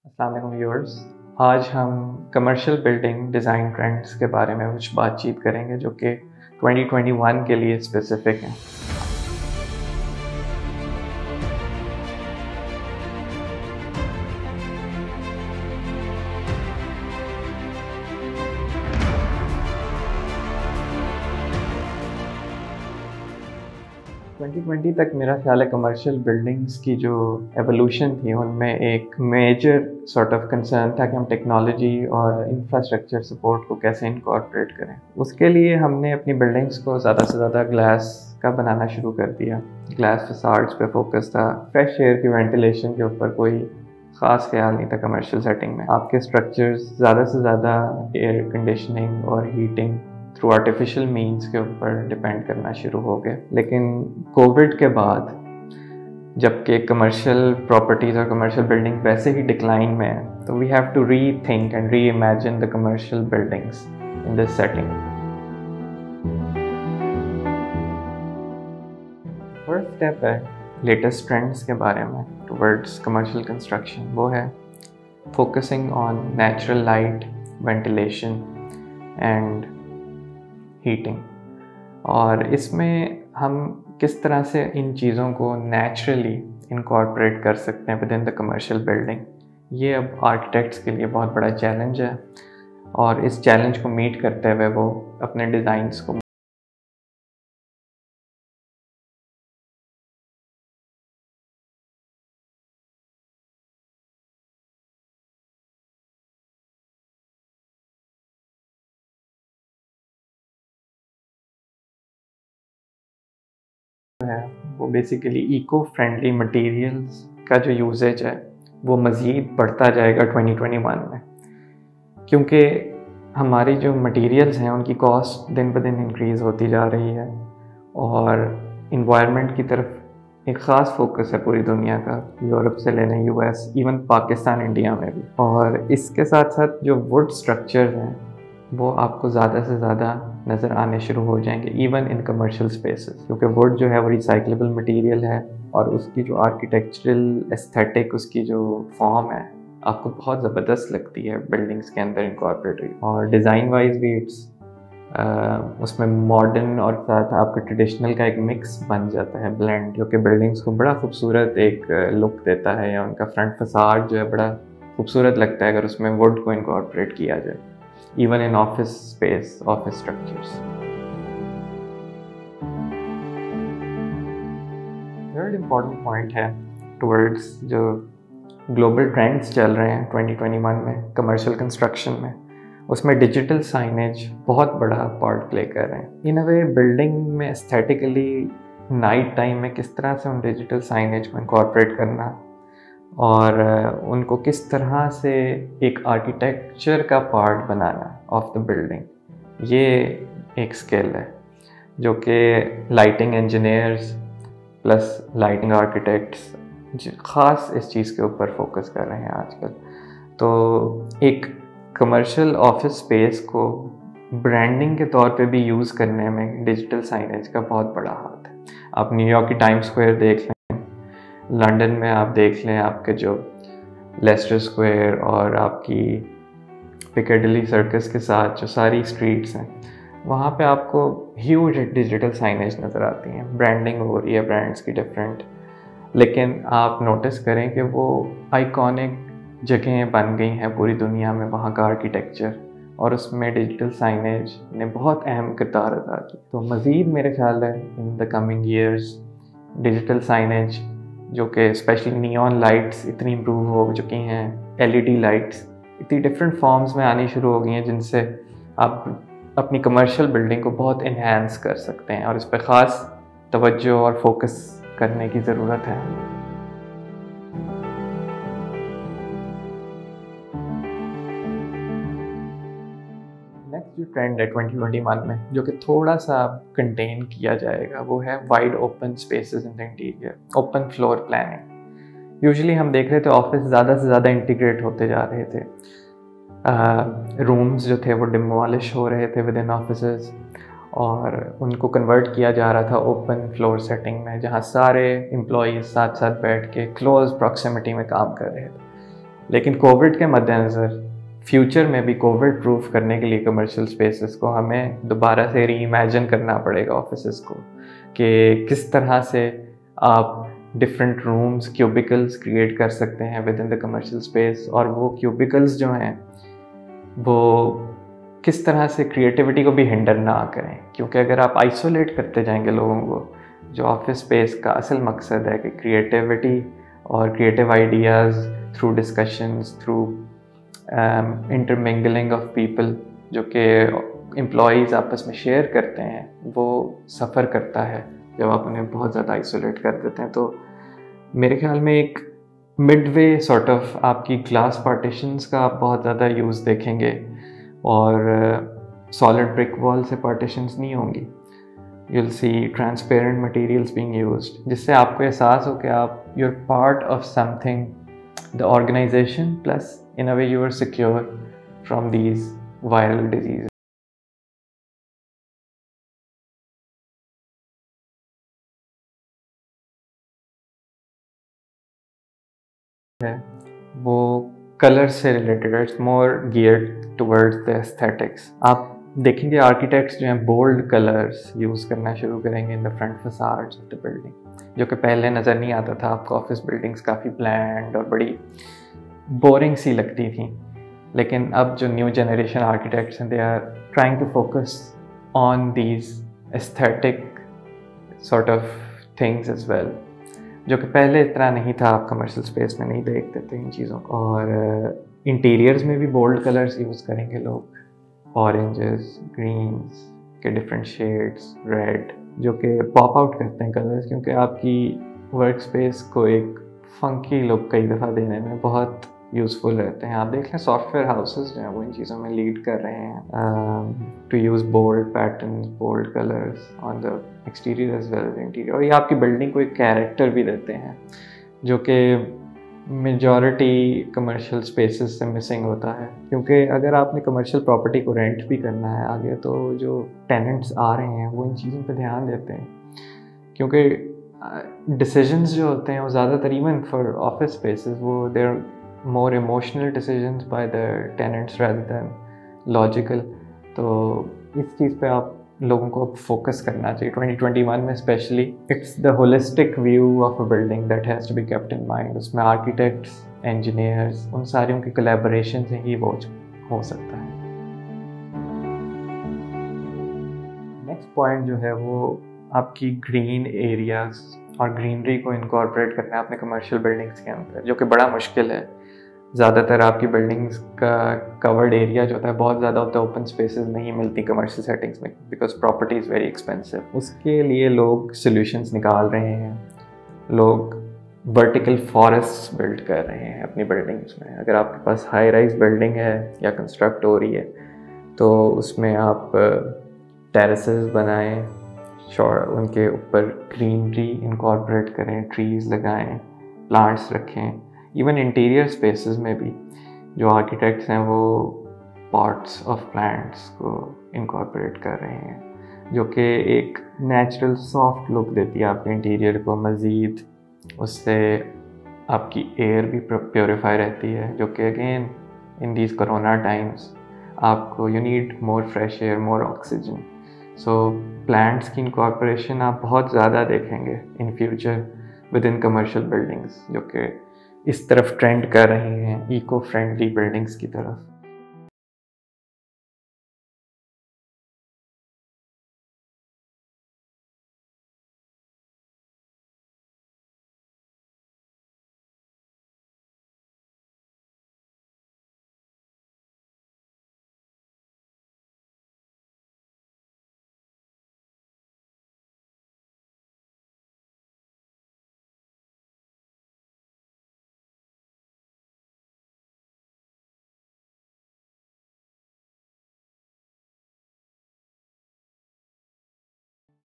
अस्सलाम वालेकुम व्यूअर्स। आज हम कमर्शियल बिल्डिंग डिज़ाइन ट्रेंड्स के बारे में कुछ बातचीत करेंगे जो कि 2021 के लिए स्पेसिफिक हैं। 2020 तक मेरा ख्याल है कमर्शियल बिल्डिंग्स की जो एवोल्यूशन थी उनमें एक मेजर सॉर्ट ऑफ कंसर्न था कि हम टेक्नोलॉजी और इंफ्रास्ट्रक्चर सपोर्ट को कैसे इनकॉर्पोरेट करें। उसके लिए हमने अपनी बिल्डिंग्स को ज़्यादा से ज़्यादा ग्लास का बनाना शुरू कर दिया। ग्लास फसाड्स पे फोकस था, फ्रेश एयर की वेंटिलेशन के ऊपर कोई ख़ास ख्याल नहीं था। कमर्शियल सेटिंग में आपके स्ट्रक्चर्स ज़्यादा से ज़्यादा एयर कंडीशनिंग और हीटिंग थ्रू आर्टिफिशियल मीन्स के ऊपर डिपेंड करना शुरू हो गए। लेकिन कोविड के बाद जबकि कमर्शियल प्रॉपर्टीज़ और कमर्शियल बिल्डिंग वैसे ही डिक्लाइन में है, तो we have to rethink and reimagine the commercial buildings in this setting. First step है लेटेस्ट ट्रेंड्स के बारे में टुवर्ड्स कमर्शियल कंस्ट्रक्शन, वो है focusing on natural light, ventilation and heating. और इसमें हम किस तरह से इन चीज़ों को नेचुरली इनकॉर्पोरेट कर सकते हैं with in the commercial building, ये अब आर्किटेक्ट्स के लिए बहुत बड़ा चैलेंज है। और इस चैलेंज को मीट करते हुए वो अपने डिज़ाइंस को है वो बेसिकली इको फ्रेंडली मटेरियल्स का जो यूजेज है वो मज़ीद बढ़ता जाएगा 2021 में, क्योंकि हमारी जो मटेरियल्स हैं उनकी कॉस्ट दिन ब दिन इंक्रीज़ होती जा रही है और इन्वायरमेंट की तरफ एक ख़ास फोकस है पूरी दुनिया का, यूरोप से लेने यूएस, इवन पाकिस्तान, इंडिया में भी। और इसके साथ साथ जो वुड स्ट्रक्चर्स हैं वो आपको ज़्यादा से ज़्यादा नज़र आने शुरू हो जाएंगे इवन इन कमर्शियल स्पेसेस, क्योंकि वुड जो है वो रिसाइक्लेबल मटेरियल है और उसकी जो आर्किटेक्चरल एस्थेटिक, उसकी जो फॉर्म है आपको बहुत ज़बरदस्त लगती है बिल्डिंग्स के अंदर इनकॉर्पोरेट हुई। और डिज़ाइन वाइज भी उसमें मॉडर्न और साथ आपका ट्रेडिशनल का एक मिक्स बन जाता है, ब्लेंड, जो कि बिल्डिंग्स को बड़ा खूबसूरत एक लुक देता है, या उनका फ्रंट फसाड जो है बड़ा खूबसूरत लगता है अगर उसमें वुड को इनकॉर्पोरेट किया जाए, even in office space, office structures. Third important point है towards जो global trends चल रहे हैं 2021 में कमर्शियल कंस्ट्रक्शन में, उसमें डिजिटल साइनेज बहुत बड़ा पार्ट प्ले कर रहे हैं। इन अ वे बिल्डिंग में एस्थेटिकली नाइट टाइम में किस तरह से उन डिजिटल साइनेज को इनकॉर्पोरेट करना और उनको किस तरह से एक आर्किटेक्चर का part banana of the building, ये एक स्किल है जो कि lighting engineers plus lighting architects ख़ास इस चीज़ के ऊपर फोकस कर रहे हैं आजकल। तो एक कमर्शियल ऑफिस स्पेस को ब्रांडिंग के तौर पे भी यूज़ करने में डिजिटल साइनेज का बहुत बड़ा हाथ है। आप न्यूयॉर्क की टाइम स्क्वायर देख लें, लंदन में आप देख लें, आपके जो लेस्टर स्क्वायर और आपकी पिकेडिली सर्कस के साथ जो सारी स्ट्रीट्स हैं, वहाँ पे आपको ह्यूज डिजिटल साइनेज नज़र आती हैं, ब्रांडिंग हो रही है ब्रांड्स की डिफरेंट। लेकिन आप नोटिस करें कि वो आइकॉनिक जगहें बन गई हैं पूरी दुनिया में, वहाँ का आर्किटेक्चर, और उसमें डिजिटल साइनेज ने बहुत अहम किरदार अदा की। तो मज़ीद मेरे ख्याल है in the coming years digital signage, जो कि स्पेशली नियॉन लाइट्स इतनी इम्प्रूव हो चुकी हैं, एलईडी लाइट्स इतनी डिफरेंट फॉर्म्स में आनी शुरू हो गई हैं, जिनसे आप अपनी कमर्शियल बिल्डिंग को बहुत इन्हांस कर सकते हैं, और इस पर ख़ास तवज्जो और फोकस करने की ज़रूरत है। नेक्स्ट जो ट्रेंड है 2021 में जो कि थोड़ा सा कंटेन किया जाएगा, वो है wide open spaces in the interior, open floor planning. Usually हम देख रहे थे ऑफिस ज़्यादा से ज़्यादा इंटीग्रेट होते जा रहे थे, रूम्स जो थे वो डिमोलिश हो रहे थे विद इन ऑफिसेज और उनको कन्वर्ट किया जा रहा था ओपन फ्लोर सेटिंग में, जहाँ सारे एम्प्लॉयज़ साथ साथ बैठ के क्लोज प्रॉक्सिमिटी में काम कर रहे थे। लेकिन कोविड के मद्देनज़र फ्यूचर में भी कोविड प्रूफ करने के लिए कमर्शियल स्पेसेस को हमें दोबारा से री इमेजिन करना पड़ेगा ऑफिसेस को, कि किस तरह से आप डिफरेंट रूम्स, क्यूबिकल्स क्रिएट कर सकते हैं with in the commercial space, और वो क्यूबिकल्स जो हैं वो किस तरह से क्रिएटिविटी को भी हिंडर ना करें। क्योंकि अगर आप आइसोलेट करते जाएंगे लोगों को, जो ऑफिस स्पेस का असल मकसद है कि क्रिएटिविटी और creative ideas through discussions, through intermingling of people जो कि एम्प्लॉयज़ आपस में शेयर करते हैं, वो सफ़र करता है जब आप उन्हें बहुत ज़्यादा आइसोलेट कर देते हैं। तो मेरे ख्याल में एक मिडवे सॉर्ट ऑफ आपकी ग्लास पार्टीशंस का आप बहुत ज़्यादा यूज़ देखेंगे, और सॉलिड ब्रिक वॉल से पार्टीशंस नहीं होंगी। you'll see transparent materials being used, जिससे आपको एहसास हो कि आप you're part of something, the organization, plus in a way you are secure from these viral diseases. है वो कलर से रिलेटेड है, it's more geared towards the aesthetics. आप देखेंगे आर्किटेक्ट्स जो हैं बोल्ड कलर्स यूज़ करना शुरू करेंगे in the front facades of the building, जो कि पहले नज़र नहीं आता था आपको। ऑफिस बिल्डिंग्स काफ़ी ब्लैंड और बड़ी बोरिंग सी लगती थी, लेकिन अब जो न्यू जनरेशन आर्किटेक्ट्स हैं, they are trying to focus on these aesthetic sort of things as well, जो कि पहले इतना नहीं था, आप कमर्शियल स्पेस में नहीं देखते थे इन चीज़ों को। और इंटीरियर्स में भी बोल्ड कलर्स यूज़ करेंगे लोग, ऑरेंजेस, ग्रीन्स के डिफरेंट शेड्स, रेड, जो कि पॉप आउट करते हैं कलर्स, क्योंकि आपकी वर्क स्पेस को एक फंकी लुक कई दफ़ा देने में बहुत यूज़फुल रहते हैं। आप देख लें सॉफ्टवेयर हाउसेस जो हैं वो इन चीज़ों में लीड कर रहे हैं to use bold patterns, bold colours on the exterior as well as interior, और ये आपकी बिल्डिंग को एक कैरेक्टर भी देते हैं, जो कि मेजॉरिटी कमर्शियल स्पेसेस से मिसिंग होता है। क्योंकि अगर आपने कमर्शियल प्रॉपर्टी को रेंट भी करना है आगे, तो जो टेनेंट्स आ रहे हैं वो इन चीज़ों पे ध्यान देते हैं, क्योंकि डिसीजंस जो होते हैं वो ज़्यादातर इवन फॉर ऑफिस स्पेसेस वो there more emotional decisions by the tenants rather than logical. तो इस चीज़ पे आप लोगों को फोकस करना चाहिए 2021 में specially. It's the holistic view of a building that has to be kept in mind. उसमें आर्किटेक्ट्स, इंजीनियर्स, उन सारियों की कोलैबोरेशन से ही वो हो सकता है। नेक्स्ट पॉइंट जो है वो आपकी ग्रीन एरियाज़ और ग्रीनरी को इनकॉर्पोरेट करना है अपने कमर्शियल बिल्डिंग्स के अंदर, जो कि बड़ा मुश्किल है। ज़्यादातर आपकी बिल्डिंग्स का कवर्ड एरिया जो होता है बहुत ज़्यादा होता है, ओपन स्पेसेस नहीं मिलती कमर्शियल सेटिंग्स में, because property is very expensive. उसके लिए लोग सॉल्यूशंस निकाल रहे हैं, लोग वर्टिकल फॉरेस्ट बिल्ड कर रहे हैं अपनी बिल्डिंग्स में। अगर आपके पास हाई राइज बिल्डिंग है या कंस्ट्रक्ट हो रही है, तो उसमें आप टेरेसेस बनाएं, उनके ऊपर ग्रीनरी इनकॉर्पोरेट करें, ट्रीज़ लगाएं, प्लांट्स रखें। इवन इंटीरियर स्पेसेस में भी जो आर्किटेक्ट्स हैं वो पार्ट्स ऑफ प्लांट्स को इनकॉर्पोरेट कर रहे हैं, जो कि एक नेचुरल सॉफ्ट लुक देती है आपके इंटीरियर को। मज़ीद उससे आपकी एयर भी प्योरीफाई रहती है, जो कि again in these corona times आपको you need more fresh air, more oxygen. So plants की इनकॉर्पोरेशन आप बहुत ज़्यादा देखेंगे in future with in commercial buildings, जो कि इस तरफ ट्रेंड कर रही हैं इको फ्रेंडली बिल्डिंग्स की तरफ।